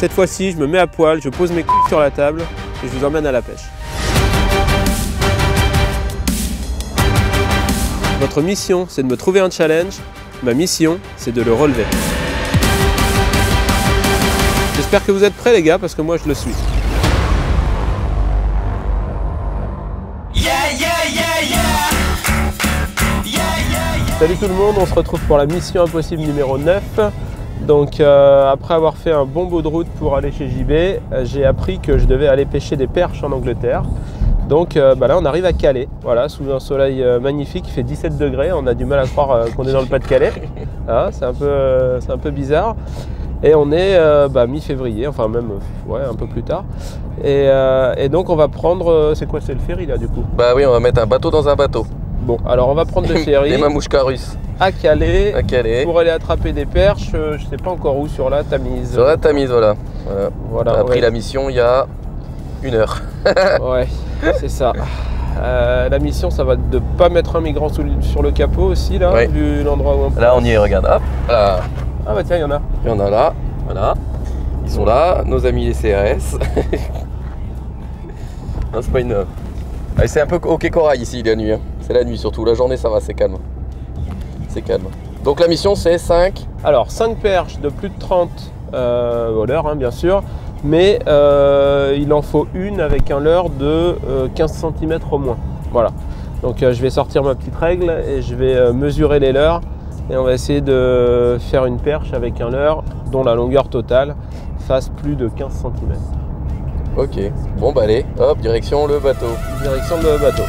Cette fois-ci, je me mets à poil, je pose mes couilles sur la table et je vous emmène à la pêche. Votre mission, c'est de me trouver un challenge. Ma mission, c'est de le relever. J'espère que vous êtes prêts les gars, parce que moi je le suis. Salut tout le monde, on se retrouve pour la mission impossible numéro 9. Donc après avoir fait un bon bout de route pour aller chez JB, j'ai appris que je devais aller pêcher des perches en Angleterre. Donc là on arrive à Calais, voilà, sous un soleil magnifique, il fait 17 degrés, on a du mal à croire qu'on est dans le Pas-de-Calais, hein, c'est un peu bizarre. Et on est mi-février, enfin même ouais, un peu plus tard. Et donc on va prendre, c'est quoi, c'est le ferry là du coup? Bah oui, on va mettre un bateau dans un bateau. Bon, alors on va prendre le ferry. Des mamouchkas russes. À Calais, pour aller attraper des perches, je sais pas encore où, sur la Tamise. Sur la Tamise, voilà. On a pris la mission il y a 1 heure. Ouais, c'est ça. La mission, ça va de pas mettre un migrant sur le capot aussi, là, ouais. Vu l'endroit où on passe. Là, on y est, regarde, hop, là. Ah bah tiens, il y en a. Il y en a là, voilà. Ils sont là, nos amis les CRS. Non, c'est pas une... C'est un peu au quai Corail ici, la nuit. Hein. C'est la nuit surtout, la journée, ça va, c'est calme. C'est calme. Donc la mission, c'est 5. Alors, 5 perches de plus de 30 voleurs, hein, bien sûr. Mais il en faut une avec un leurre de 15 cm au moins. Voilà. Donc je vais sortir ma petite règle et je vais mesurer les leurres. Et on va essayer de faire une perche avec un leurre dont la longueur totale fasse plus de 15 cm. Ok. Bon bah allez, hop, direction le bateau. Direction le bateau.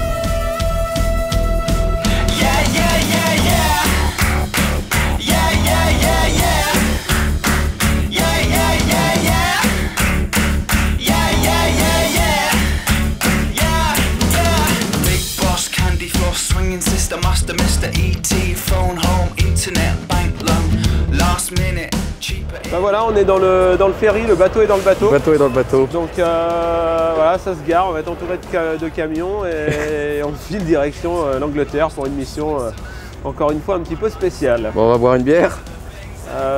Ben voilà, on est dans le ferry, le bateau est dans le bateau. Le bateau est dans le bateau. Donc voilà, ça se gare, on va être entouré de camions et on file direction l'Angleterre pour une mission encore une fois un petit peu spéciale. Bon, on va boire une bière.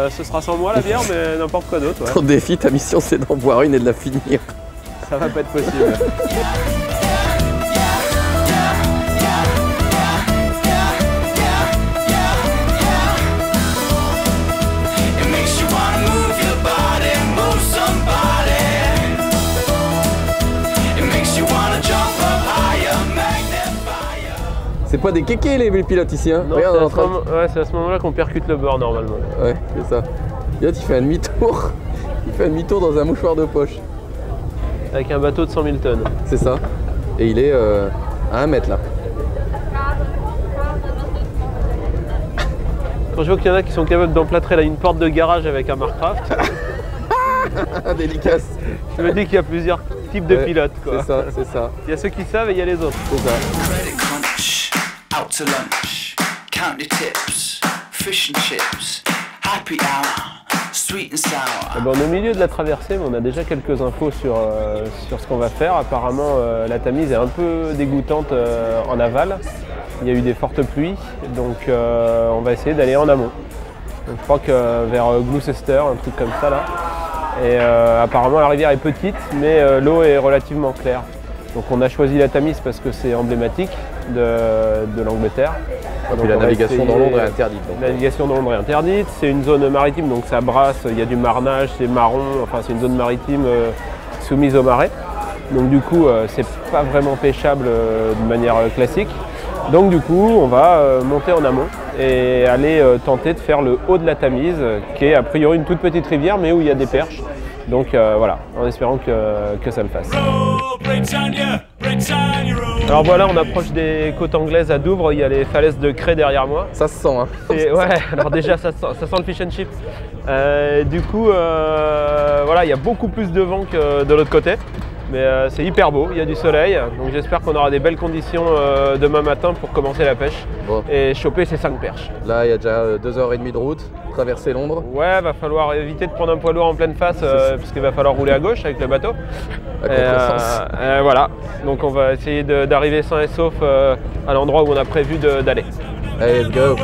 Ce sera sans moi la bière, mais n'importe quoi d'autre. Ouais. Ton défi, ta mission, c'est d'en boire une et de la finir. Ça va pas être possible. C'est pas des kékés les pilotes ici, hein? Non, regarde, c'est à ce moment-là qu'on percute le bord normalement. Ouais, c'est ça. Regarde, il fait un demi-tour. Il fait un demi-tour dans un mouchoir de poche. Avec un bateau de 100 000 tonnes. C'est ça. Et il est à 1 mètre là. Quand je vois qu'il y en a qui sont capables d'emplâtrer là une porte de garage avec un Marcraft. Délicace. Je me dis qu'il y a plusieurs types de pilotes. C'est ça, c'est ça. Il y a ceux qui savent et il y a les autres. C'est ça. Out to lunch, count your tips, fish and chips, happy hour, sweet and sour. On est au milieu de la traversée, mais on a déjà quelques infos sur ce qu'on va faire. Apparemment, la Tamise est un peu dégoûtante en aval. Il y a eu des fortes pluies, donc on va essayer d'aller en amont. Donc, je crois que vers Gloucester, un truc comme ça là. Et apparemment, la rivière est petite, mais l'eau est relativement claire. Donc on a choisi la Tamise parce que c'est emblématique de l'Angleterre. La navigation dans l'ombre est interdite. La navigation dans l'ombre est interdite, c'est une zone maritime, donc ça brasse, il y a du marnage, c'est marron, enfin c'est une zone maritime soumise au marais. Donc du coup, c'est pas vraiment pêchable de manière classique. Donc du coup, on va monter en amont et aller tenter de faire le haut de la Tamise, qui est a priori une toute petite rivière, mais où il y a des perches. Donc voilà, en espérant que ça le fasse. Alors voilà, on approche des côtes anglaises à Douvres, il y a les falaises de craie derrière moi. Ça se sent, hein. Ouais, alors déjà ça sent le fish and chips. Du coup, voilà, il y a beaucoup plus de vent que de l'autre côté. Mais c'est hyper beau, il y a du soleil, donc j'espère qu'on aura des belles conditions demain matin pour commencer la pêche et choper ces 5 perches. Là, il y a déjà 2h30 de route, traverser Londres. Ouais, va falloir éviter de prendre un poids lourd en pleine face parce qu'il va falloir rouler à gauche avec le bateau. Voilà, donc on va essayer d'arriver sain et sauf à l'endroit où on a prévu d'aller. Allez, let's go!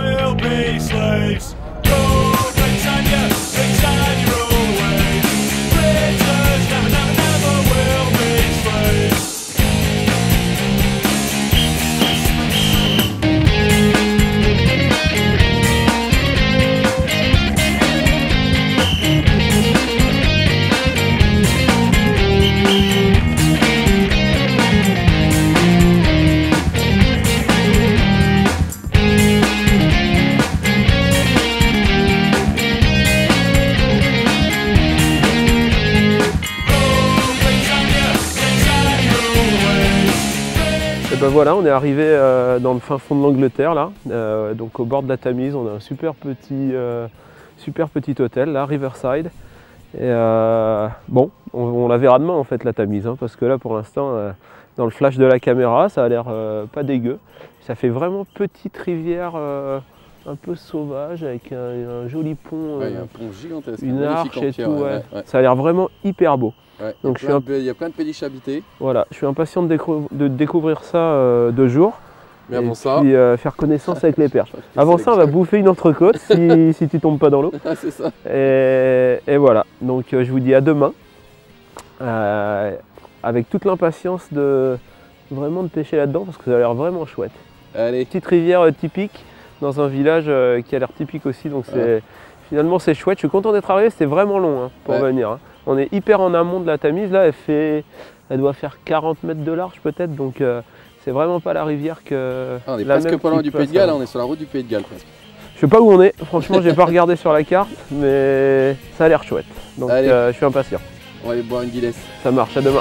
voilà, on est arrivé dans le fin fond de l'Angleterre là, donc au bord de la Tamise. On a un super petit hôtel là, Riverside. Et bon, on la verra demain en fait la Tamise, hein, parce que là pour l'instant, dans le flash de la caméra, ça a l'air pas dégueu. Ça fait vraiment petite rivière un peu sauvage avec un joli pont, Ouais, il y a un pont gigantesque, une arche et tout. ouais. Ça a l'air vraiment hyper beau. Ouais, Donc il y a plein de péniches habitées. Voilà, je suis impatient de découvrir ça de jour. Mais avant et ça, puis faire connaissance avec les perches. Avant ça, on va bouffer une entrecôte si tu tombes pas dans l'eau. Ah, c'est ça. Et voilà, donc je vous dis à demain. Avec toute l'impatience de pêcher là-dedans parce que ça a l'air vraiment chouette. Allez. Petite rivière typique dans un village qui a l'air typique aussi, donc finalement c'est chouette. Je suis content d'être arrivé, c'était vraiment long hein, pour venir. Hein. On est hyper en amont de la Tamise, là elle doit faire 40 mètres de large peut-être, donc c'est vraiment pas la rivière que... Ah, on est presque pas loin du Pays de Galles, on est sur la route du Pays de Galles presque. Je sais pas où on est, franchement j'ai pas regardé sur la carte, mais ça a l'air chouette, donc je suis impatient. On va aller boire une Guinness. Ça marche, à demain.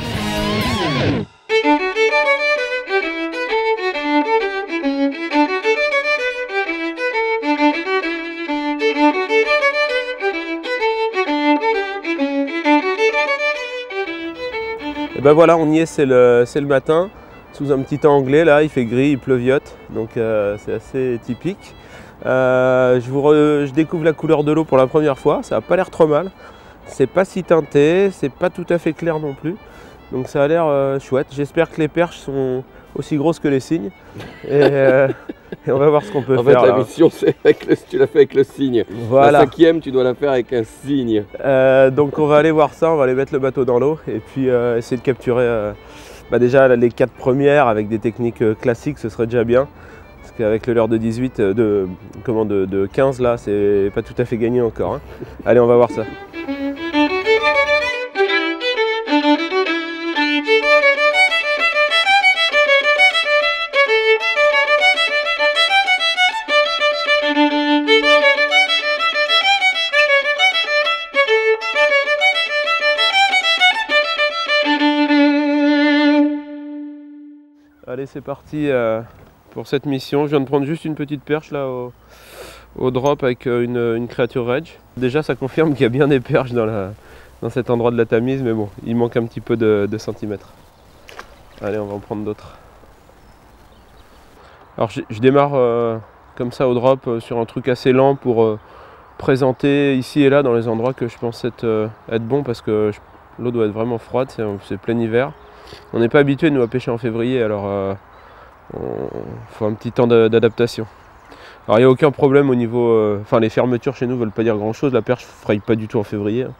Et ben voilà, on y est, c'est le matin, sous un petit temps anglais, là, il fait gris, il pleuviote, donc c'est assez typique. Je découvre la couleur de l'eau pour la première fois, ça n'a pas l'air trop mal. C'est pas si teinté, c'est pas tout à fait clair non plus, donc ça a l'air chouette. J'espère que les perches sont aussi grosses que les cygnes, et on va voir ce qu'on peut faire. En fait, la mission, c'est tu l'as fait avec le cygne. Voilà. La 5e, tu dois la faire avec un cygne. Donc on va aller voir ça, on va aller mettre le bateau dans l'eau, et puis essayer de capturer déjà les 4 premières avec des techniques classiques, ce serait déjà bien. Parce qu'avec le leurre de 18, de 15 là, c'est pas tout à fait gagné encore. Hein. Allez, on va voir ça. Allez, c'est parti pour cette mission. Je viens de prendre juste une petite perche là au drop avec une créature rage. Déjà, ça confirme qu'il y a bien des perches dans cet endroit de la Tamise, mais bon, il manque un petit peu de centimètres. Allez, on va en prendre d'autres. Alors, je démarre comme ça au drop sur un truc assez lent pour présenter ici et là dans les endroits que je pense être bon parce que l'eau doit être vraiment froide, c'est plein hiver. On n'est pas habitué nous à pêcher en février, alors il faut un petit temps d'adaptation. Alors il n'y a aucun problème au niveau... Enfin les fermetures chez nous ne veulent pas dire grand chose, la perche ne fraye pas du tout en février. Hein.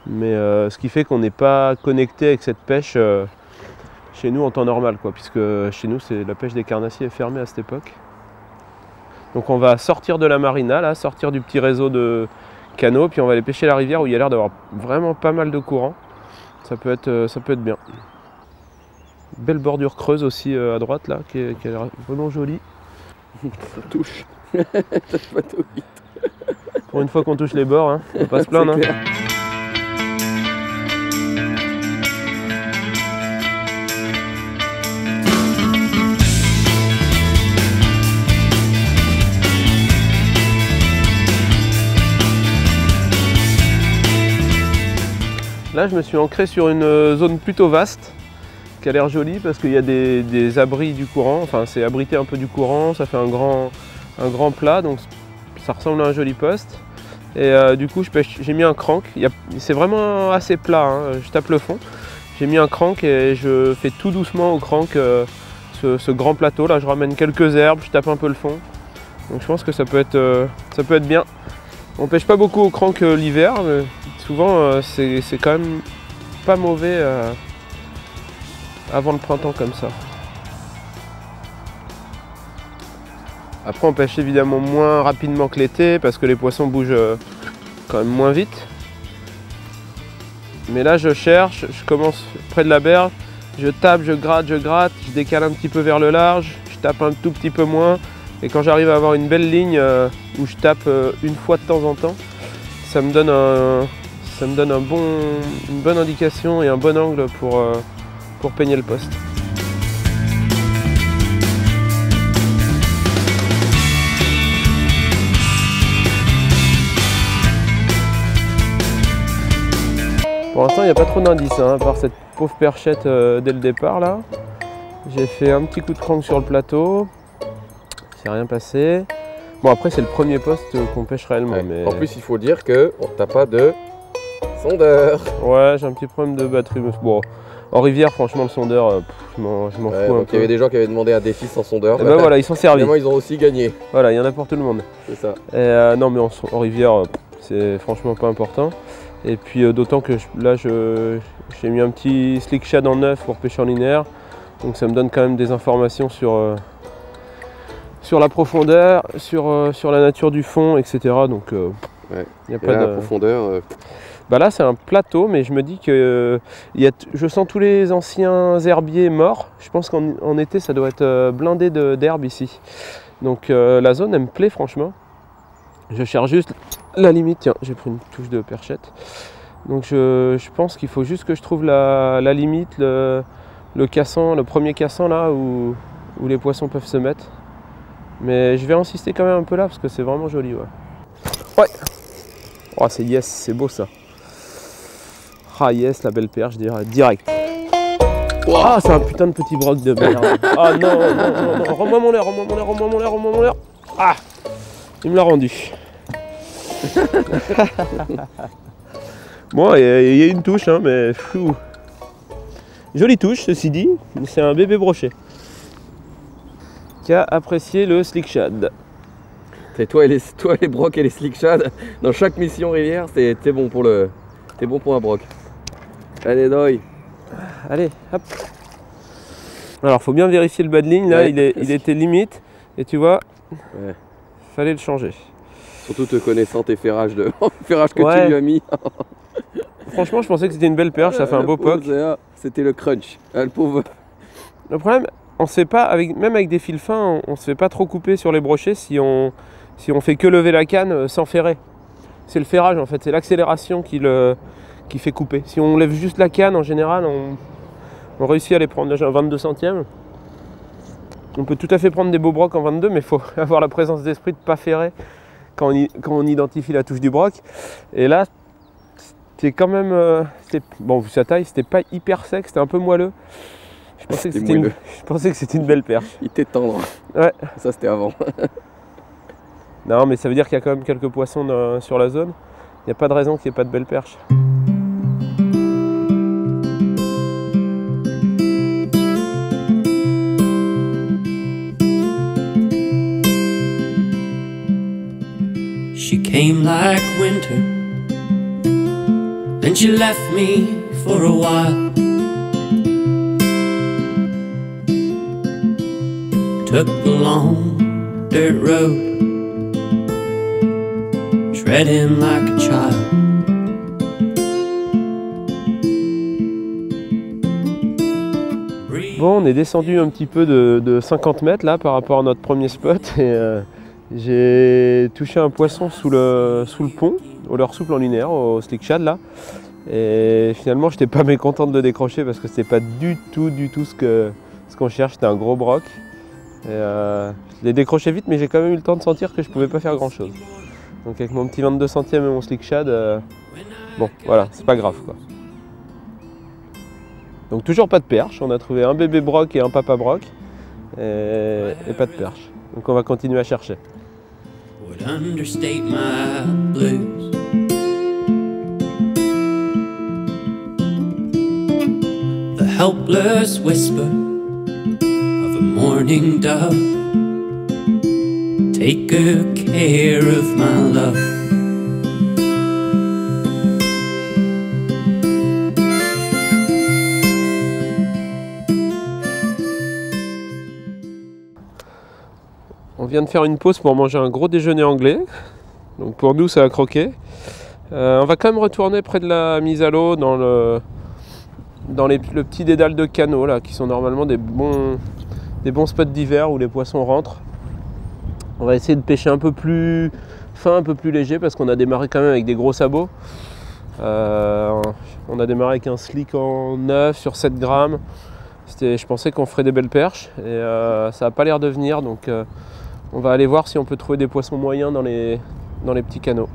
Mais ce qui fait qu'on n'est pas connecté avec cette pêche chez nous en temps normal, quoi, puisque chez nous la pêche des carnassiers est fermée à cette époque. Donc on va sortir de la marina, là, sortir du petit réseau de canaux, puis on va aller pêcher la rivière où il y a l'air d'avoir vraiment pas mal de courant. Ça peut être bien. Belle bordure creuse aussi à droite là, qui a l'air vraiment jolie. Ça touche. T'as pas tout vite. Pour une fois qu'on touche les bords, hein, on va pas se plaindre. Hein. Là, je me suis ancré sur une zone plutôt vaste, qui a l'air jolie parce qu'il y a des abris du courant, enfin c'est abrité un peu du courant, ça fait un grand plat, donc ça ressemble à un joli poste. Et du coup j'ai mis un crank, c'est vraiment assez plat, hein, je tape le fond. J'ai mis un crank et je fais tout doucement au crank ce grand plateau, là je ramène quelques herbes, je tape un peu le fond. Donc je pense que ça peut être bien. On pêche pas beaucoup au crank l'hiver, mais souvent c'est quand même pas mauvais avant le printemps comme ça. Après on pêche évidemment moins rapidement que l'été parce que les poissons bougent quand même moins vite. Mais là je cherche, je commence près de la berge, je tape, je gratte, je décale un petit peu vers le large, je tape un tout petit peu moins. Et quand j'arrive à avoir une belle ligne où je tape une fois de temps en temps, ça me donne une bonne indication et un bon angle pour peigner le poste. Pour l'instant, il n'y a pas trop d'indices, hein, à part cette pauvre perchette dès le départ là. J'ai fait un petit coup de crank sur le plateau. C'est rien passé. Bon, après, c'est le premier poste qu'on pêche réellement. Ouais. Mais... En plus, il faut dire que t'as pas de sondeur. Ouais, j'ai un petit problème de batterie. Bon, en rivière, franchement, le sondeur, je m'en fous un Donc peu. il y avait des gens qui avaient demandé un défi sans sondeur. Et ben voilà, ils sont servis. Finalement, ils ont aussi gagné. Voilà, il y en a pour tout le monde. C'est ça. Et, non, mais en rivière, c'est franchement pas important. Et puis, d'autant que là, j'ai mis un petit slick shad en neuf pour pêcher en linéaire. Donc, ça me donne quand même des informations sur la profondeur, sur la nature du fond, etc. Donc, Ouais. y a Et pas là, de... la profondeur. Bah là c'est un plateau, mais je me dis que je sens tous les anciens herbiers morts. Je pense qu'en été ça doit être blindé d'herbe ici. Donc la zone elle me plaît franchement. Je cherche juste la limite. Tiens, j'ai pris une touche de perchette. Donc je pense qu'il faut juste que je trouve la limite, le cassant, le premier cassant là où les poissons peuvent se mettre. Mais je vais insister quand même un peu là parce que c'est vraiment joli. Ouais. Oh, c'est yes, c'est beau ça. Ah yes, la belle perche direct. Wow. Ah, c'est un putain de petit broc de merde. Ah non, non, rends-moi mon l'air. Ah, il me l'a rendu. Bon, il y a une touche, hein, mais fou. Jolie touche, ceci dit. C'est un bébé brochet qui a apprécié le slick shad. C'est toi les brocs et les slick shad. Dans chaque mission rivière, t'es bon pour un broc. Allez, Doy. Allez, hop. Alors, faut bien vérifier le bas de ligne. Là, ouais. il était limite. Et tu vois, ouais. Fallait le changer. Surtout te connaissant tes ferrages que ouais. tu lui as mis. Franchement, je pensais que c'était une belle perche. Ça fait un beau poc. C'était le crunch. Ah, le pauvre. Le problème, on se fait pas, même avec des fils fins, on se fait pas trop couper sur les brochets si on fait que lever la canne sans ferrer. C'est le ferrage en fait, c'est l'accélération qui fait couper. Si on lève juste la canne, en général, on réussit à les prendre. Là, j'ai un 22 centièmes. On peut tout à fait prendre des beaux brocs en 22, mais il faut avoir la présence d'esprit de ne pas ferrer quand on identifie la touche du broc. Et là, c'était quand même... bon, vu sa taille, c'était pas hyper sec, c'était un peu moelleux. Je pensais que c'était une belle perche. Il était tendre. Ouais. Ça, c'était avant. Non, mais ça veut dire qu'il y a quand même quelques poissons sur la zone. Il n'y a pas de raison qu'il n'y ait pas de belles perches. She came like winter, then she left me for a while. Took the long dirt road, treading like a child. Bon, on est descendu un petit peu de 50 mètres là par rapport à notre premier spot et j'ai touché un poisson sous le pont, au leurre souple en linéaire, au slick shad là. Et finalement, j'étais pas mécontent de le décrocher parce que c'était pas du tout ce qu'on cherche. C'était un gros broc. Et je l'ai décroché vite, mais j'ai quand même eu le temps de sentir que je pouvais pas faire grand chose. Donc avec mon petit 22 centièmes et mon slick shad, bon voilà, c'est pas grave quoi. Donc toujours pas de perche, on a trouvé un bébé broc et un papa broc et pas de perche. Donc on va continuer à chercher. Would understate my blues. The helpless whisper of a morning dove. Take good care of my love. On vient de faire une pause pour manger un gros déjeuner anglais. Donc pour nous, ça a croqué. On va quand même retourner près de la mise à l'eau dans le petit dédale de canaux là, qui sont normalement des bons spots d'hiver où les poissons rentrent. On va essayer de pêcher un peu plus fin, un peu plus léger parce qu'on a démarré quand même avec des gros sabots. On a démarré avec un slick en 9 sur 7 grammes. Je pensais qu'on ferait des belles perches et ça n'a pas l'air de venir, donc on va aller voir si on peut trouver des poissons moyens dans les petits canaux.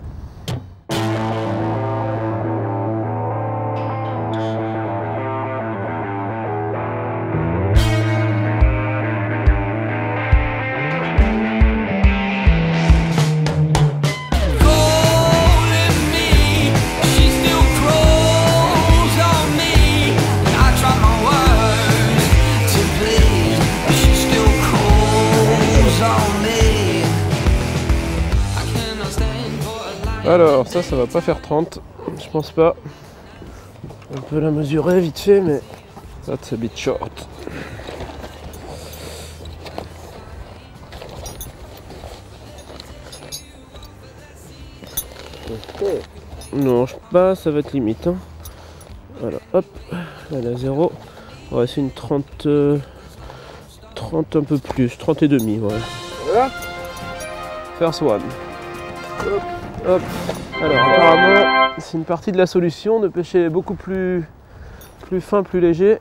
Alors ça va pas faire 30, je pense pas. On peut la mesurer vite fait, mais that's a bit short. Non, je pas, ça va être limite. Hein. Voilà, hop, elle a 0. On va essayer une 30, 30 un peu plus, 30 et demi, voilà. First one. Hop, hop. Alors apparemment, c'est une partie de la solution de pêcher beaucoup plus fin, plus léger.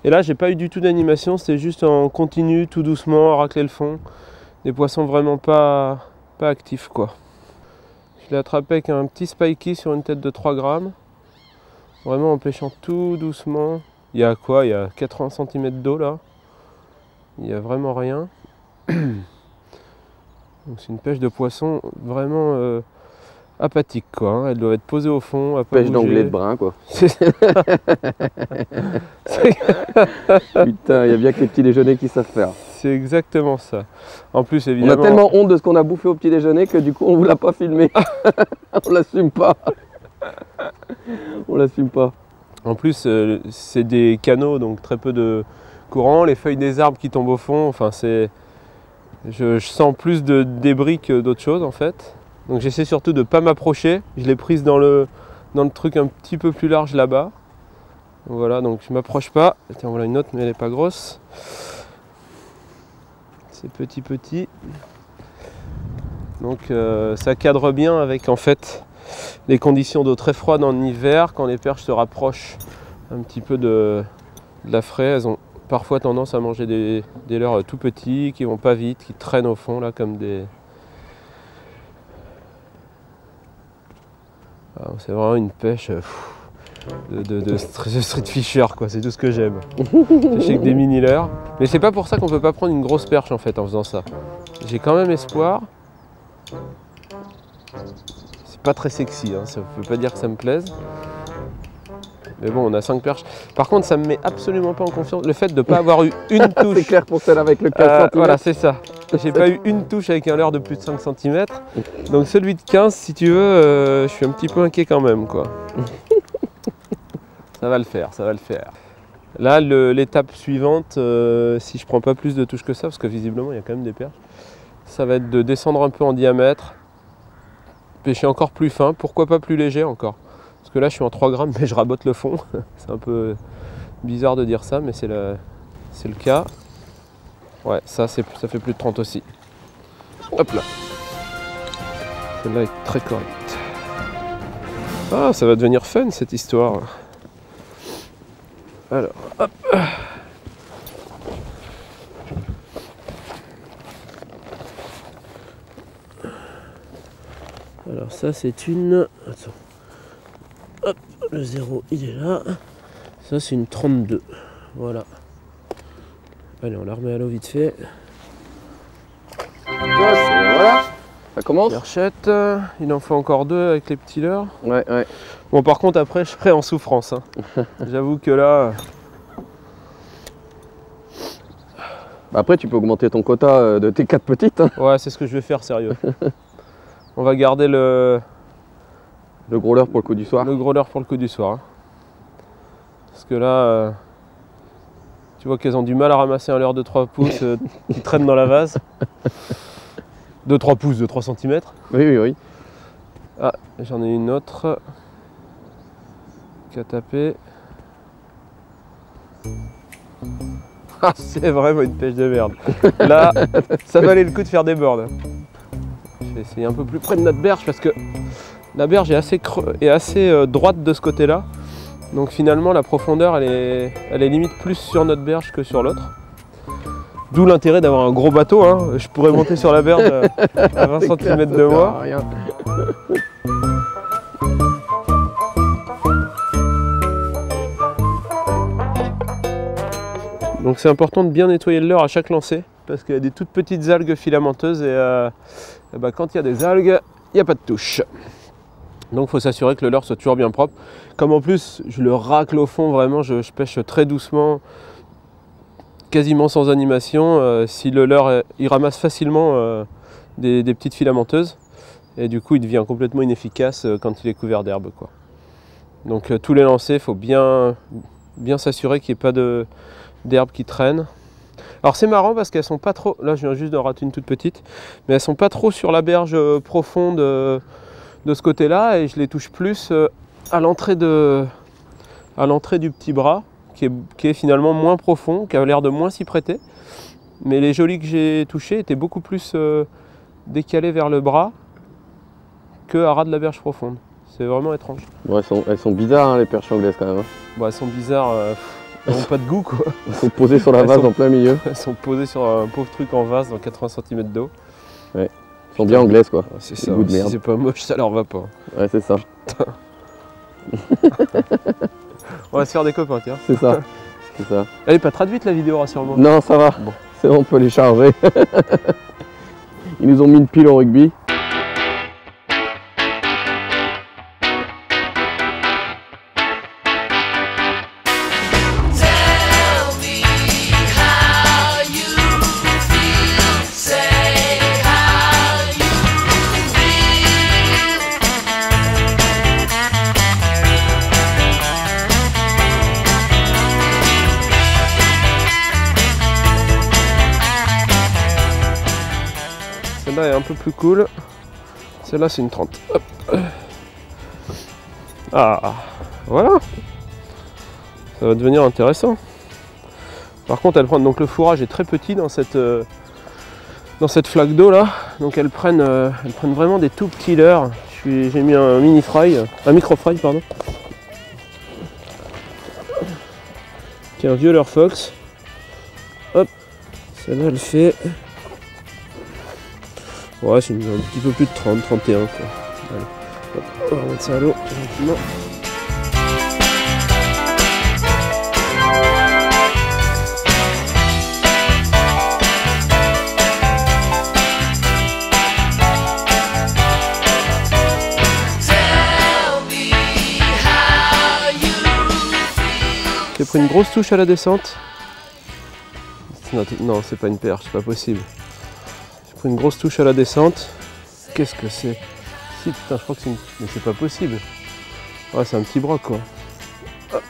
Et là, j'ai pas eu du tout d'animation, c'était juste en continu, tout doucement, racler le fond. Des poissons vraiment pas actifs, quoi. Je l'ai attrapé avec un petit spiky sur une tête de 3 grammes. Vraiment en pêchant tout doucement. Il y a quoi? Il y a 80 cm d'eau là. Il n'y a vraiment rien. C'est une pêche de poisson vraiment apathique, quoi. Hein. Elle doit être posée au fond. À pas Pêche bouger. d'anglais de brun, quoi. Putain, il y a bien que les petits déjeuners qui savent faire. C'est exactement ça. En plus, On évidemment. a tellement honte de ce qu'on a bouffé au petit déjeuner que du coup on vous l'a pas filmé. On l'assume pas. On l'assume pas. En plus, c'est des canaux, donc très peu de courant. Les feuilles des arbres qui tombent au fond, enfin c'est. Je sens plus de débris que d'autres choses en fait. Donc j'essaie surtout de ne pas m'approcher. Je l'ai prise dans le truc un petit peu plus large là-bas. Voilà, donc je m'approche pas. Tiens, voilà une autre, mais elle n'est pas grosse. C'est petit. Donc ça cadre bien avec en fait les conditions d'eau très froides en hiver. Quand les perches se rapprochent un petit peu de la fraie, elles ont parfois tendance à manger des leurres tout petits, qui vont pas vite, qui traînent au fond là comme des... Ah, c'est vraiment une pêche de street fisher, quoi, c'est tout ce que j'aime. Pêcher avec des mini leurres. Mais c'est pas pour ça qu'on peut pas prendre une grosse perche en fait en faisant ça. J'ai quand même espoir. C'est pas très sexy, hein, ça veut pas dire que ça me plaise. Mais bon, on a 5 perches. Par contre, ça me met absolument pas en confiance. Le fait de ne pas avoir eu une touche. C'est clair pour celle avec le 15 cm. Voilà, c'est ça. J'ai pas eu une touche avec un leurre de plus de 5 cm. Donc celui de 15, si tu veux, je suis un petit peu inquiet quand même, quoi. Ça va le faire, ça va le faire. Là, l'étape suivante, si je prends pas plus de touches que ça, parce que visiblement, il y a quand même des perches, ça va être de descendre un peu en diamètre, pêcher encore plus fin, pourquoi pas plus léger encore. Parce que là je suis en 3 grammes mais je rabote le fond. C'est un peu bizarre de dire ça mais c'est le cas. Ouais, ça fait plus de 30 aussi. Hop là. Celle-là est très correcte. Ah, ça va devenir fun cette histoire. Alors, hop. Alors ça c'est une... Attends. Hop, le 0 il est là. Ça c'est une 32. Voilà. Allez, on la remet à l'eau vite fait. Voilà, ça commence. Perchette, il en faut encore 2 avec les petits leurres. Ouais. Bon, par contre, après, je serai en souffrance. Hein. J'avoue que là. Après, tu peux augmenter ton quota de tes 4 petites. Hein. Ouais, c'est ce que je vais faire, sérieux. On va garder le gros leurre pour le coup du soir. Le gros leurre pour le coup du soir. Hein. Parce que là, tu vois qu'elles ont du mal à ramasser un leurre de 3 pouces qui traîne dans la vase. De 3 pouces, de 3 cm. Oui. Ah, j'en ai une autre qui a tapé. Ah, c'est vraiment une pêche de merde. Là, ça valait le coup de faire des bords. Je vais essayer un peu plus près de notre berge parce que la berge est assez droite de ce côté-là. Donc finalement, la profondeur, elle est limite plus sur notre berge que sur l'autre. D'où l'intérêt d'avoir un gros bateau. Hein. Je pourrais monter sur la berge à 20 cm de moi. Donc c'est important de bien nettoyer le leurre à chaque lancer parce qu'il y a des toutes petites algues filamenteuses et quand il y a des algues, il n'y a pas de touche. Donc il faut s'assurer que le leurre soit toujours bien propre. Comme en plus je le racle au fond, vraiment je pêche très doucement, quasiment sans animation. Si le leurre il ramasse facilement des petites filamenteuses, Et du coup il devient complètement inefficace quand il est couvert d'herbe, quoi. Donc tous les lancers, il faut bien s'assurer qu'il n'y ait pas d'herbe qui traîne. Alors c'est marrant parce qu'elles sont pas trop, là je viens juste de rater une toute petite, mais elles sont pas trop sur la berge profonde de ce côté-là, et je les touche plus à l'entrée du petit bras, qui est finalement moins profond, qui a l'air de moins s'y prêter. Mais les jolies que j'ai touchées étaient beaucoup plus décalées vers le bras que à ras de la berge profonde. C'est vraiment étrange. Bon, elles sont bizarres hein, les perches anglaises quand même. Hein. Bon, elles sont bizarres, elles n'ont pas de goût, quoi. Elles sont posées sur la vase en plein milieu. Elles sont posées sur un pauvre truc en vase dans 80 cm d'eau. Ouais. Elles sont bien anglaises quoi. C'est ça, goût de si merde. c'est pas moche, ça leur va pas. Ouais, c'est ça. On va se faire des copains, tiens. C'est ça. C'est ça. Elle est pas traduite la vidéo, rassure-moi. Non, ça va. Bon. C'est bon, on peut les charger. Ils nous ont mis une pile au rugby. Celle-là est un peu plus cool. Celle-là, c'est une 30. Hop. Ah, voilà. Ça va devenir intéressant. Par contre, elles prennent, donc le fourrage est très petit dans cette flaque d'eau là. Donc elles prennent vraiment des tout petits leurres. J'ai mis un micro fry pardon. Qui est un vieux leurre fox. Hop. Celle-là, elle fait. Ouais, c'est un petit peu plus de 30, 31 quoi. Allez, hop, on va mettre ça à l'eau tranquillement. J'ai pris une grosse touche à la descente. Non, c'est pas une perche, c'est pas possible. Une grosse touche à la descente. Qu'est-ce que c'est? Si, putain, je crois que c'est une... Mais c'est pas possible. Ouais, c'est un petit broc, quoi. Hop.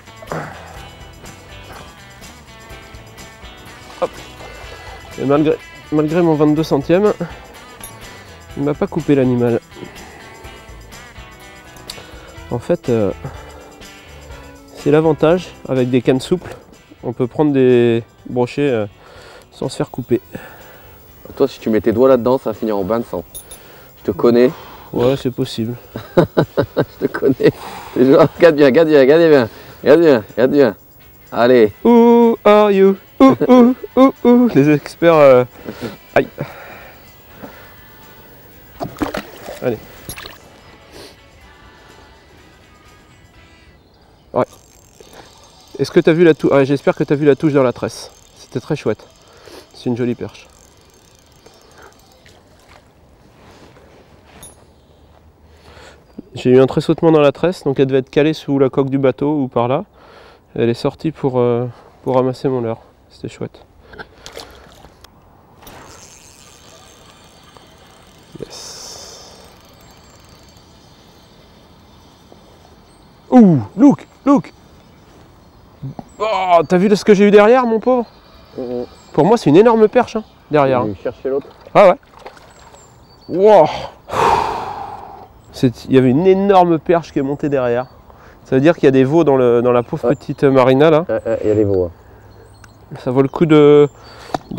Hop. Et malgré mon 22 centièmes, il m'a pas coupé l'animal. En fait, c'est l'avantage avec des cannes souples. On peut prendre des brochets sans se faire couper. Toi, si tu mets tes doigts là-dedans, ça va finir en bain de sang. Je te connais. Ouais, c'est possible. Je te connais. Regarde bien, regarde bien, regarde bien. Regarde bien, regarde bien. Allez. Who are you? Les experts. Aïe. Allez. Ouais. Est-ce que tu as vu la touche? Ouais, j'espère que tu as vu la touche dans la tresse. C'était très chouette. C'est une jolie perche. J'ai eu un tressautement dans la tresse, donc elle devait être calée sous la coque du bateau ou par là. Elle est sortie pour ramasser mon leurre. C'était chouette. Yes. Ouh, look. Oh, t'as vu ce que j'ai eu derrière, mon pauvre? Pour moi, c'est une énorme perche, hein, derrière. On va chercher l'autre. Ah ouais. Wow. Il y avait une énorme perche qui est montée derrière. Ça veut dire qu'il y a des veaux dans la pauvre petite marina là. Il y a des veaux. Ça vaut le coup de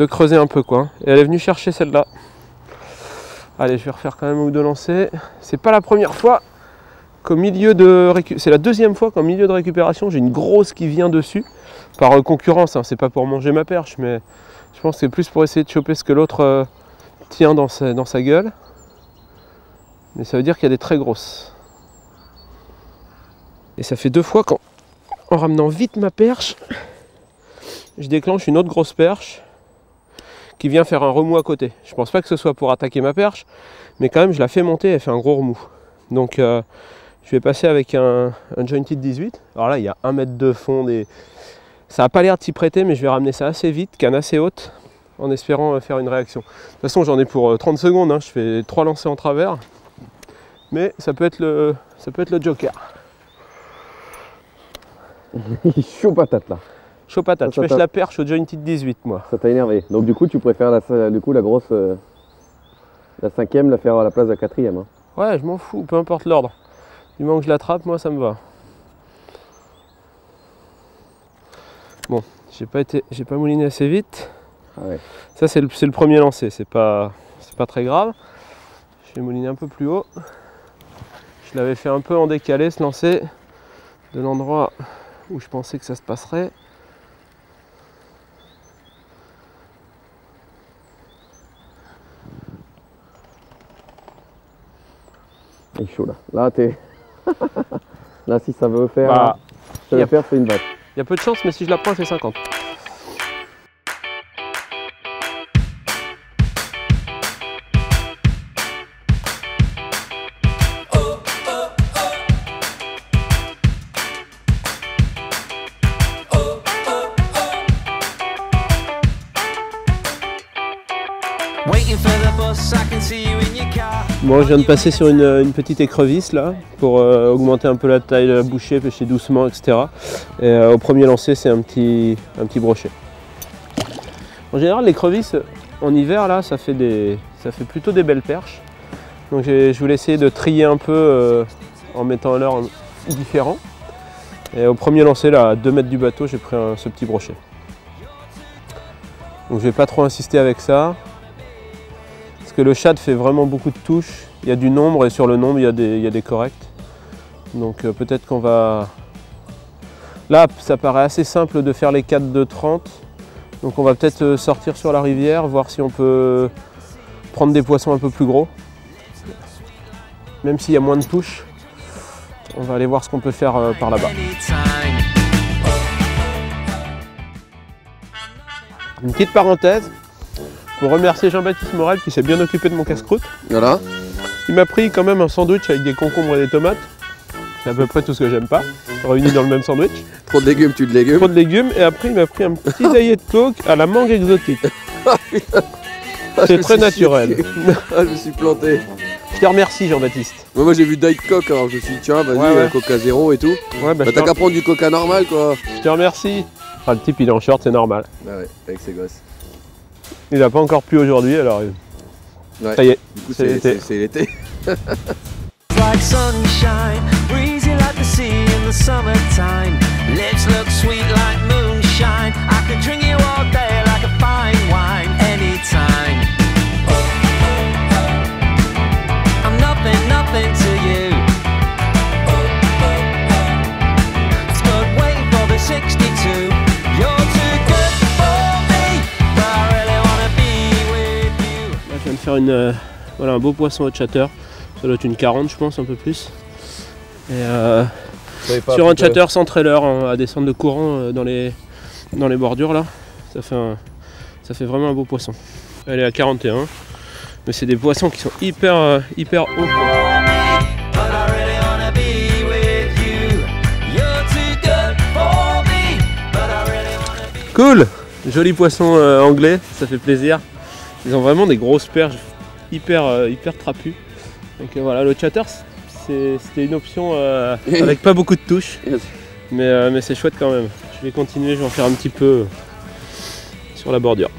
creuser un peu quoi. Et elle est venue chercher celle-là. Allez, je vais refaire quand même un ou deux lancers. C'est pas la première fois qu'au milieu de c'est la deuxième fois qu'en milieu de récupération j'ai une grosse qui vient dessus. Par concurrence, hein. C'est pas pour manger ma perche, mais je pense que c'est plus pour essayer de choper ce que l'autre tient dans sa gueule. Mais ça veut dire qu'il y a des très grosses. Et ça fait deux fois qu'en ramenant vite ma perche, je déclenche une autre grosse perche qui vient faire un remous à côté. Je pense pas que ce soit pour attaquer ma perche, mais quand même je la fais monter, elle fait un gros remous. Donc je vais passer avec un jointed 18. Alors là il y a 1 mètre de fond. Ça n'a pas l'air de s'y prêter, mais je vais ramener ça assez vite, canne assez haute, en espérant faire une réaction. De toute façon j'en ai pour 30 secondes, hein. Je fais 3 lancers en travers. Mais ça peut être le joker. Il est chaud patate là. Chaud patate, je pêche la perche au jointed 18 moi. Ça t'a énervé. Donc du coup tu préfères la grosse, la 5e la faire à la place de la 4e. Hein. Ouais, je m'en fous, peu importe l'ordre. Du moment que je l'attrape, moi ça me va. Bon, j'ai pas mouliné assez vite. Ah ouais. Ça c'est le premier lancer, c'est pas très grave. Je vais mouliner un peu plus haut. Je l'avais fait un peu en décalé ce lancer de l'endroit où je pensais que ça se passerait. Il est chaud là. Là t'es. Là si ça veut faire. Bah, ça veut faire c'est une batte. Il y a peu de chance mais si je la prends elle fait 50. Bon, je viens de passer sur une petite écrevisse là pour augmenter un peu la taille de la bouchée, pêcher doucement, etc. Et au premier lancer, c'est un petit brochet. En général, l'écrevisse en hiver là, ça fait plutôt des belles perches. Donc je voulais essayer de trier un peu en mettant un leurre différent. Et au premier lancer là, à 2 mètres du bateau, j'ai pris ce petit brochet. Donc je vais pas trop insister avec ça. Parce que le shad fait vraiment beaucoup de touches, il y a du nombre et sur le nombre il y a des corrects. Donc peut-être qu'on va... Là ça paraît assez simple de faire les 4 de 30. Donc on va peut-être sortir sur la rivière, voir si on peut prendre des poissons un peu plus gros. Même s'il y a moins de touches, on va aller voir ce qu'on peut faire par là-bas. Une petite parenthèse. Pour remercier Jean-Baptiste Morel qui s'est bien occupé de mon casse-croûte. Voilà. Il m'a pris quand même un sandwich avec des concombres et des tomates. C'est à peu près tout ce que j'aime pas, réunis dans le même sandwich. Trop de légumes, tu de légumes. Trop de légumes et après il m'a pris un petit diet coke à la mangue exotique. C'est très naturel. Ah, je me suis planté. Je te remercie Jean-Baptiste. Moi j'ai vu Diet Coke alors je me suis dit tiens vas-y Coca zéro et tout. Ouais, bah, t'as qu'à prendre du Coca normal quoi. Je te remercie. Ah, le type il est en short, c'est normal. Bah ouais, avec ses gosses. Il n'a pas encore plu aujourd'hui alors ouais. Ça y est, du coup c'est l'été. C'est l'été. Like sunshine, breezy like the sea in the summertime. Lips look sweet like moonshine. I could drink you all day like a fine wine, anytime. I'm nothing to you. It's good wait for the 62. You're too good for me, but I really wanna be with you. Là, je viens de faire voilà, un beau poisson au chatter. Ça doit être une 40 je pense, un peu plus. Et sur un chatter sans trailer hein, à descendre de courant dans les bordures là, ça fait vraiment un beau poisson. Elle est à 41, mais c'est des poissons qui sont hyper hauts. Cool, joli poisson anglais, ça fait plaisir. Ils ont vraiment des grosses perches hyper trapues. Donc voilà, le chatter c'était une option avec pas beaucoup de touches, mais c'est chouette quand même. Je vais continuer, je vais en faire un petit peu sur la bordure.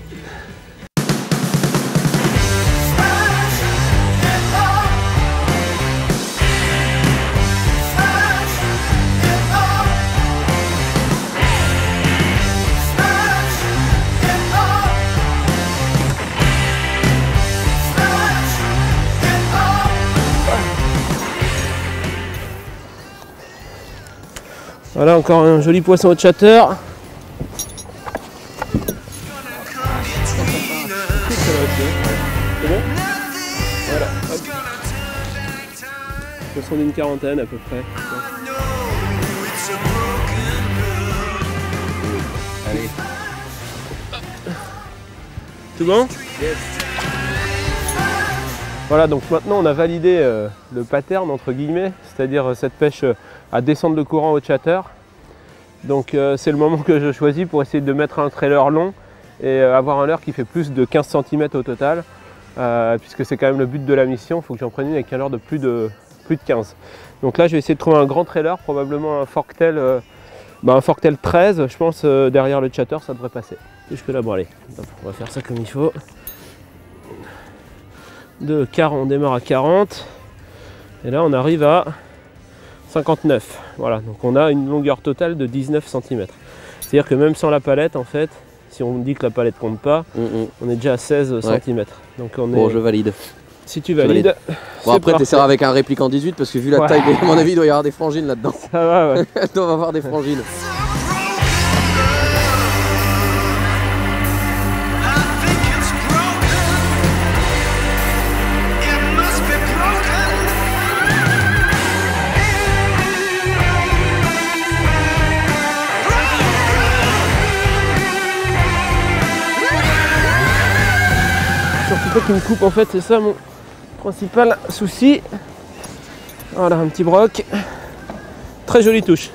Voilà encore un joli poisson au chatter. C'est bon ? Voilà. Hop. Poisson d'une quarantaine à peu près. Allez. Tout bon ? Yes. Voilà, donc maintenant on a validé le pattern entre guillemets, c'est-à-dire cette pêche à descendre de courant au chatter. Donc c'est le moment que je choisis pour essayer de mettre un trailer long et avoir un leurre qui fait plus de 15 cm au total, puisque c'est quand même le but de la mission. Il faut que j'en prenne une avec un leurre de plus de plus de 15. Donc là je vais essayer de trouver un grand trailer, probablement un Forktail, un Forktail 13, je pense derrière le chatter ça devrait passer. Jusque là, bon allez, on va faire ça comme il faut. De 40, on démarre à 40. Et là on arrive à 59. Voilà, donc on a une longueur totale de 19 cm. C'est-à-dire que même sans la palette, en fait, si on dit que la palette compte pas, on est déjà à 16 cm. Donc on est... Bon, je valide. Si tu valides. Bon, après, tu essaieras avec un répliquant 18 parce que vu la taille, à mon avis, il doit y avoir des frangines là-dedans. Ça va, ouais. Elles doivent avoir des frangines. Surtout pas qu'il me coupe, en fait, c'est ça mon principal souci. Voilà, un petit broc. Très jolie touche.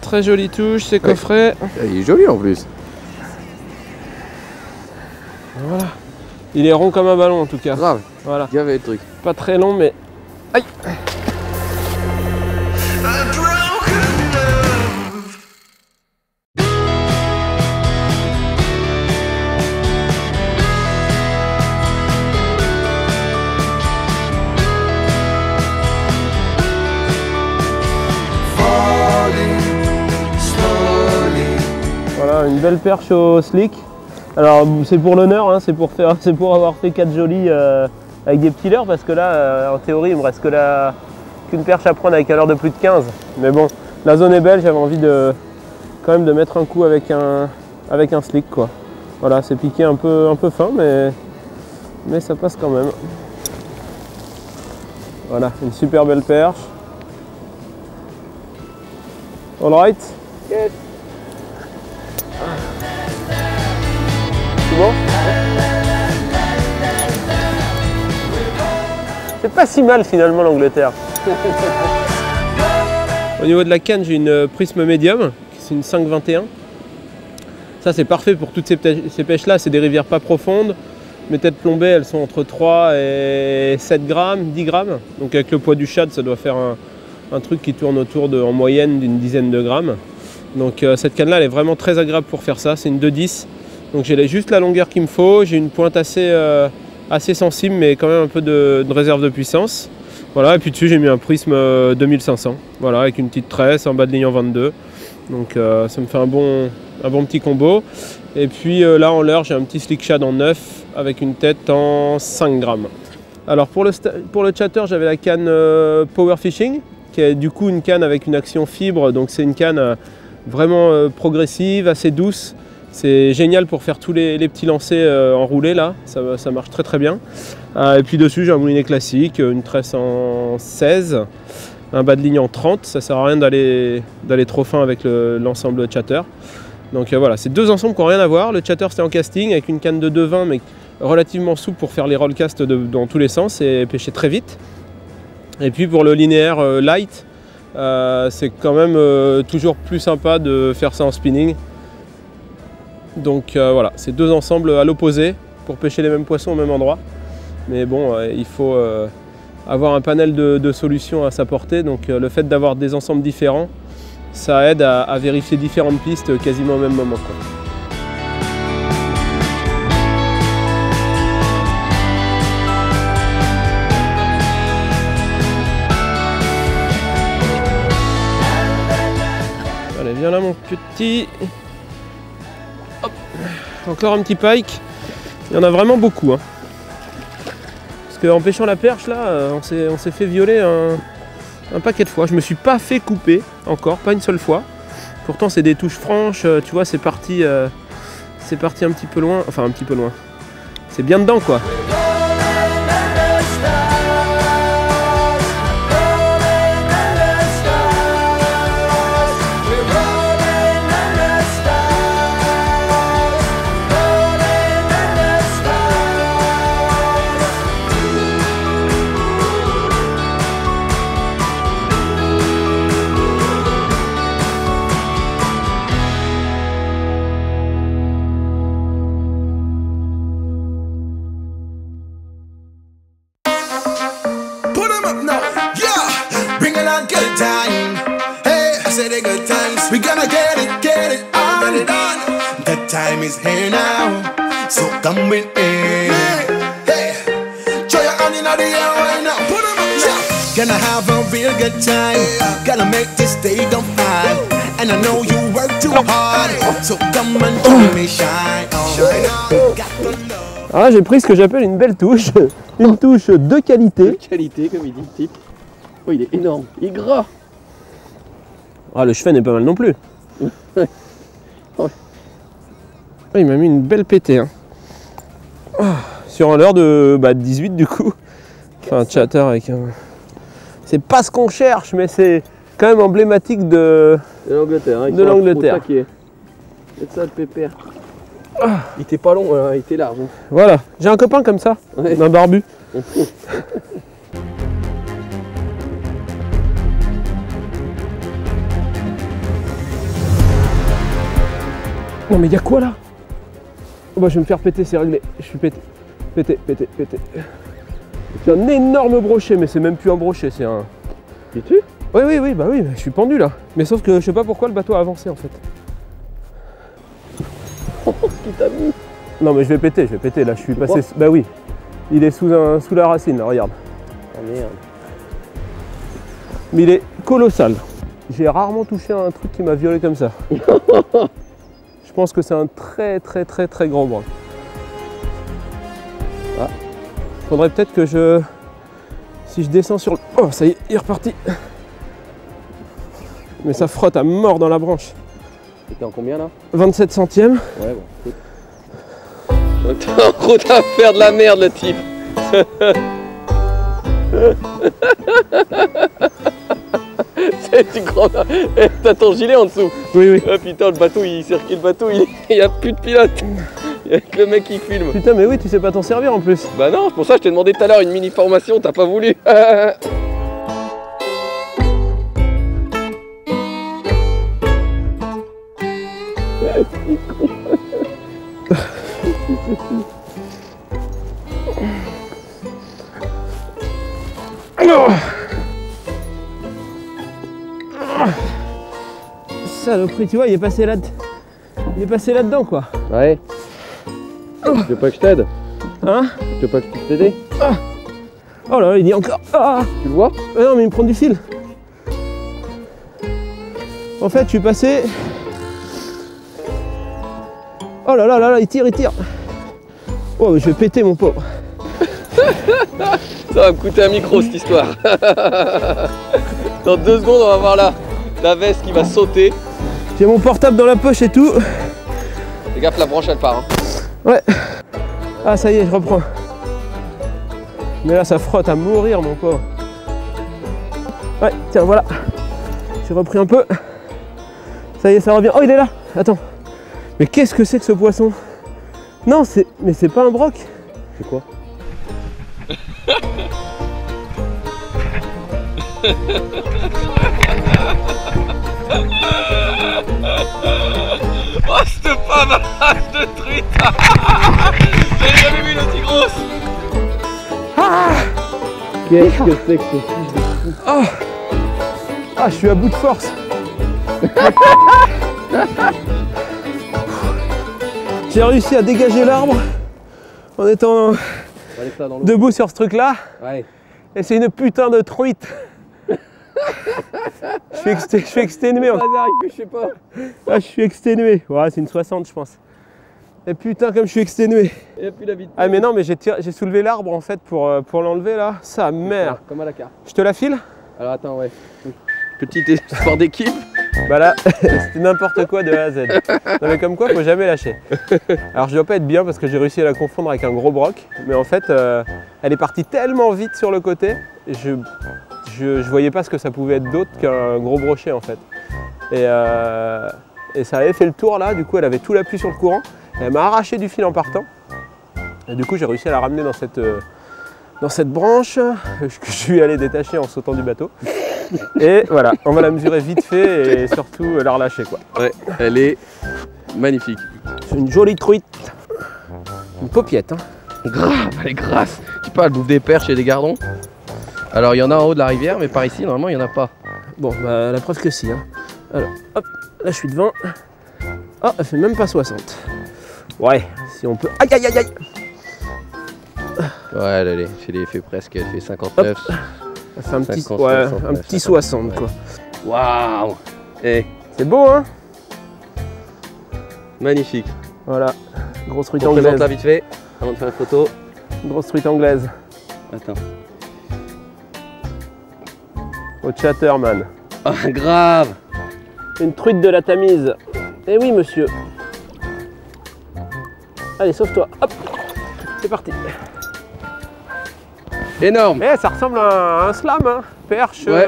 Très jolie touche, c'est coffret. Il est joli en plus. Voilà. Il est rond comme un ballon en tout cas. Grave. Voilà. Il y avait le truc. Pas très long mais... Aïe. Voilà, une belle perche au slick. Alors c'est pour l'honneur, hein, c'est pour avoir fait 4 jolis avec des petits leurres parce que là en théorie il me reste qu'une perche à prendre avec un leurre de plus de 15. Mais bon, la zone est belle, j'avais envie quand même de mettre un coup avec un slick quoi. Voilà, c'est piqué un peu fin mais ça passe quand même. Voilà, une super belle perche. All right? Yes. C'est bon? C'est pas si mal finalement l'Angleterre. Au niveau de la canne, j'ai une prisme médium, c'est une 5,21. Ça c'est parfait pour toutes ces pêches là, c'est des rivières pas profondes. Mes têtes plombées elles sont entre 3 et 7 grammes, 10 grammes. Donc avec le poids du shad ça doit faire un truc qui tourne autour en moyenne d'une dizaine de grammes. Donc cette canne là elle est vraiment très agréable pour faire ça, c'est une 2,10. Donc j'ai juste la longueur qu'il me faut, j'ai une pointe assez sensible mais quand même un peu de réserve de puissance. Voilà, et puis dessus j'ai mis un prisme 2500, voilà, avec une petite tresse, un bas de ligne en 22. Donc ça me fait un bon petit combo. Et puis là en leurre j'ai un petit slick shad en 9 avec une tête en 5 grammes. Alors pour le chatter j'avais la canne Power Fishing, qui est du coup une canne avec une action fibre, donc c'est une canne vraiment progressive, assez douce. C'est génial pour faire tous les petits lancers enroulés là, ça marche très très bien. Et puis dessus j'ai un moulinet classique, une tresse en 16, un bas de ligne en 30, ça sert à rien d'aller trop fin avec l'ensemble chatter. Donc voilà, c'est deux ensembles qui n'ont rien à voir. Le chatter c'était en casting avec une canne de 2,20 mais relativement souple pour faire les rollcasts dans tous les sens et pêcher très vite. Et puis pour le linéaire light, c'est quand même toujours plus sympa de faire ça en spinning. Donc voilà, c'est deux ensembles à l'opposé pour pêcher les mêmes poissons au même endroit. Mais bon, il faut avoir un panel de solutions à sa portée. Donc le fait d'avoir des ensembles différents, ça aide à vérifier différentes pistes quasiment au même moment, quoi. Allez, viens là mon petit. Hop. Encore un petit pike. Il y en a vraiment beaucoup, hein. Parce qu'en pêchant la perche là, on s'est fait violer un paquet de fois. Je me suis pas fait couper encore, pas une seule fois. Pourtant c'est des touches franches, tu vois, c'est parti un petit peu loin, enfin un petit peu loin. C'est bien dedans quoi. 'em up now. Yeah, bring it on, good time. Hey, I said a good times. We gonna get it on. Get it on. The time is here now, so come with me. Hey, throw your hand in the air right now. Put 'em up now. Gonna have a real good time. Gonna make this day go fine. And I know you work too hard, so come and join me, shine on. Got the love. Alors là, j'ai pris ce que j'appelle une belle touche, une touche de qualité. Qualité, comme il dit le type. Oh, il est énorme, il est gras. Ah, le chevet n'est pas mal non plus. Ouais. Ah, il m'a mis une belle pétée. Hein. Ah, sur un leurre de 18 du coup. Enfin, un chatter avec un... C'est pas ce qu'on cherche, mais c'est quand même emblématique de l'Angleterre. Hein, de l'Angleterre. C'est ça le pépère. Ah, il était pas long, hein, il était large. Hein. Voilà, j'ai un copain comme ça, Ouais. d'un barbu. Non mais y'a quoi là? Oh bah je vais me faire péter, c'est réglé. Je suis pété. Pété. C'est un énorme brochet, mais c'est même plus un brochet, c'est un... Es-tu? Oui, bah oui, je suis pendu là. Mais sauf que je sais pas pourquoi le bateau a avancé en fait. Qui t'a mis? Non mais je vais péter, là je suis passé... Bah oui, il est sous la racine là, regarde. Oh merde. Mais il est colossal. J'ai rarement touché à un truc qui m'a violé comme ça. Je pense que c'est un très grand bras. Ah. Faudrait peut-être que je... Si je descends sur le... Oh ça y est, il est reparti. Mais ça frotte à mort dans la branche. T'es en combien là? 27 centièmes. Ouais, bon, écoute. T'es en route à faire de la merde le type. Tu crois... Eh, t'as ton gilet en dessous. Oui. Ah putain, le bateau, il circule le bateau, il y a plus de pilote. Il y a que le mec qui filme. Putain mais oui, tu sais pas t'en servir en plus. Bah non, c'est pour ça que je t'ai demandé tout à l'heure une mini formation, t'as pas voulu. Saloperie, tu vois, il est passé là-dedans quoi. Ouais. Tu veux pas que je t'aide? Hein? Tu veux pas que je puisse t'aider? Oh là là, il dit encore. Ah Tu le vois? non mais il me prend du fil. En fait, je suis passé... Oh là là, il tire. Oh, mais je vais péter mon pauvre. Ça va me coûter un micro cette histoire. Dans 2 secondes, on va voir la veste qui va sauter. J'ai mon portable dans la poche et tout. Fais gaffe, la branche elle part. Hein. Ouais. Ah ça y est, je reprends. Mais là ça frotte à mourir mon pauvre. Ouais, tiens voilà. J'ai repris un peu. Ça y est, ça revient. Oh il est là. Attends. Mais qu'est-ce que c'est que ce poisson? Non, mais c'est pas un broc. C'est quoi? Oh, cette pas vache de truite. J'avais jamais vu une aussi grosse. Qu'est-ce que c'est que ce fils de fou? Ah, je suis à bout de force. J'ai réussi à dégager l'arbre en étant debout sur ce truc-là. Ouais. Et c'est une putain de truite. Je suis exténué. Je sais pas. Ah, je suis exténué. Ouais, c'est une 60 je pense. Et putain comme je suis exténué. Il n'y a plus la vitesse. Ah mais non mais j'ai soulevé l'arbre en fait pour l'enlever là. Sa mère. Comme à la carte. Je te la file? Alors attends, ouais. Petite histoire d'équipe. Bah là, c'était n'importe quoi de A à Z. Non mais comme quoi, faut jamais lâcher. Alors je dois pas être bien parce que j'ai réussi à la confondre avec un gros broc. Mais en fait, elle est partie tellement vite sur le côté, je voyais pas ce que ça pouvait être d'autre qu'un gros brochet en fait. Et ça avait fait le tour là, du coup elle avait tout l'appui sur le courant. Elle m'a arraché du fil en partant. Et du coup j'ai réussi à la ramener dans cette branche que je suis allé détacher en sautant du bateau. Et voilà, on va la mesurer vite fait et surtout la relâcher quoi. Ouais, elle est magnifique. C'est une jolie truite. Une paupiette hein. Grave, elle est grasse. Tu parles, elle bouffe des perches et des gardons. Alors il y en a en haut de la rivière, mais par ici normalement il n'y en a pas. Bon, bah la preuve que si. Hein. Alors, hop, là je suis devant. Oh, elle fait même pas 60. Ouais, si on peut. Aïe aïe aïe aïe. Ouais, elle fait presque, elle fait 59. Hop. Elle fait un petit, 50, ouais, 60, un petit 50, 60 ouais. quoi. Waouh! Eh, C'est beau hein. magnifique. Voilà, grosse truite On présente anglaise. la vite fait, avant de faire une photo. Grosse truite anglaise. Attends. Au Chatterman. Ah, grave! Une truite de la Tamise. Eh oui monsieur. Allez, sauve-toi. Hop. C'est parti. Énorme! Eh, ça ressemble à un slam, hein. Perche, Ouais.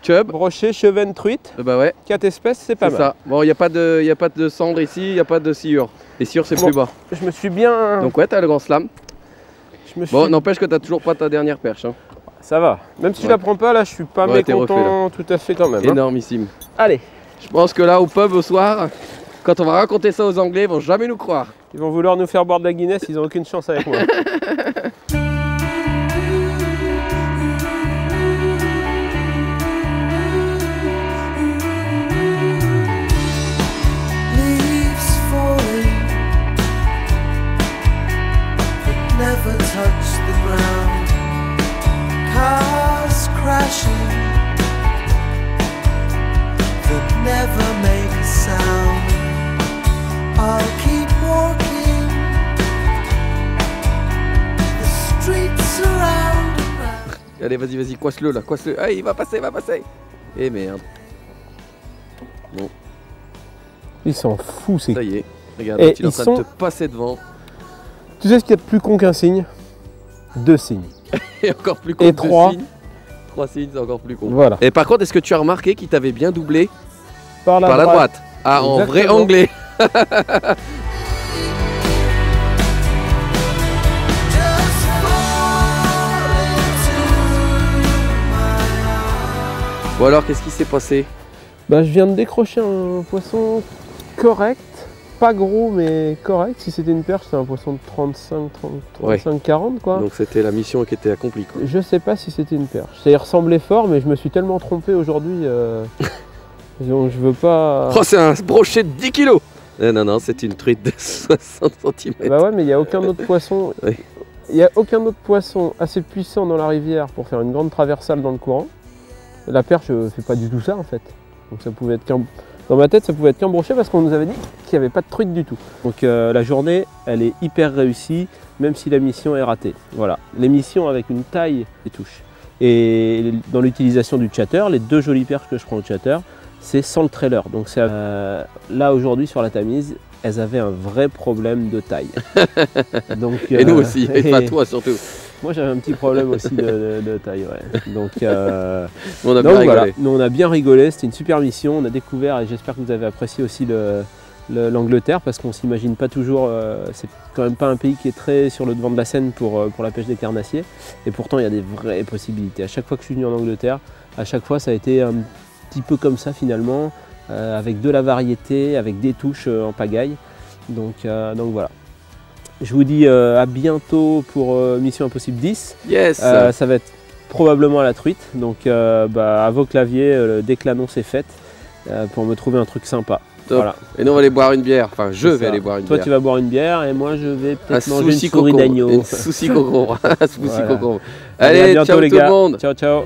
Chub. brochet, chevenne, truite. Bah ouais, 4 espèces, c'est pas c'est mal. ça. Bon, il n'y a pas de cendre ici, il n'y a pas de sciure. Les sciures c'est Bon. plus bas. Je me suis bien. Donc ouais, t'as le grand slam. Je me suis... Bon, n'empêche que t'as toujours pas ta dernière perche. Hein. Ça va. Même si je Ouais. la prends pas, là, je suis pas Ouais, t'es mécontent tout à fait quand même. Hein. Énormissime. Allez, Je pense que là, au pub, au soir, quand on va raconter ça aux Anglais, ils vont jamais nous croire. ils vont vouloir nous faire boire de la Guinness, ils ont aucune chance avec moi. Leaves falling that never touch the ground. Cars crashing that never make a sound. I'll keep walking the streets around and round. Allez, vas-y, coice-le là, coice-le. Ah, il va passer. Eh merde, Ils s'en foutent, c'est. ça y est. Regarde, Et il est en ils train sont- de te passer devant. Tu sais ce qu'il y a de plus con qu'un signe? 2 signes. Et encore plus con. Et que 3. signes. 3 signes, c'est encore plus con. Voilà. Et par contre, est-ce que tu as remarqué qu'il t'avait bien doublé Par la par la droite? Ah, en vrai Exactement. anglais. Just fall into my arms. Bon alors, qu'est-ce qui s'est passé? Bah, je viens de décrocher un poisson correct. Pas gros, mais correct. Si c'était une perche, c'est un poisson de 35-40 quoi. Donc c'était la mission qui était accomplie quoi. Je sais pas si c'était une perche. Ça y ressemblait fort, mais je me suis tellement trompé aujourd'hui. Donc je veux pas. Oh, c'est un brochet de 10 kilos. Non, c'est une truite de 60 cm. Bah ouais, mais il n'y a aucun autre poisson. Oui. Il n'y a aucun autre poisson assez puissant dans la rivière pour faire une grande traversale dans le courant. La perche fait pas du tout ça en fait. Donc ça pouvait être qu'un. Dans ma tête, ça pouvait être qu'un brochet parce qu'on nous avait dit qu'il n'y avait pas de truite du tout. Donc la journée, elle est hyper réussie, même si la mission est ratée. Voilà, l'émission avec une taille des touches. Et dans l'utilisation du chatter, les 2 jolies perches que je prends au chatter, c'est sans le trailer. Donc c'est, là aujourd'hui sur la Tamise, elles avaient un vrai problème de taille. Donc, Et nous aussi, et pas toi surtout. Moi j'avais un petit problème aussi de taille, ouais. Donc, On a bien donc rigolé. voilà, nous on a bien rigolé, c'était une super mission, on a découvert et j'espère que vous avez apprécié aussi l'Angleterre parce qu'on s'imagine pas toujours, c'est quand même pas un pays qui est très sur le devant de la scène pour la pêche des carnassiers et pourtant il y a des vraies possibilités. À chaque fois que je suis venu en Angleterre, à chaque fois ça a été un petit peu comme ça finalement, avec de la variété, avec des touches en pagaille, donc voilà. Je vous dis à bientôt pour Mission Impossible 10. Yes. Ça va être probablement à la truite, donc à vos claviers dès que l'annonce est faite pour me trouver un truc sympa. Top. Voilà. Et nous on va aller boire une bière. Enfin, je C'est vais ça. aller boire une Toi bière. tu vas boire une bière et moi je vais Un peut-être manger une souci souris concombre. d'agneau. Une souci concombre. Un souci Voilà. concombre. Allez, à Allez, bientôt ciao les tout gars. le monde. Ciao ciao.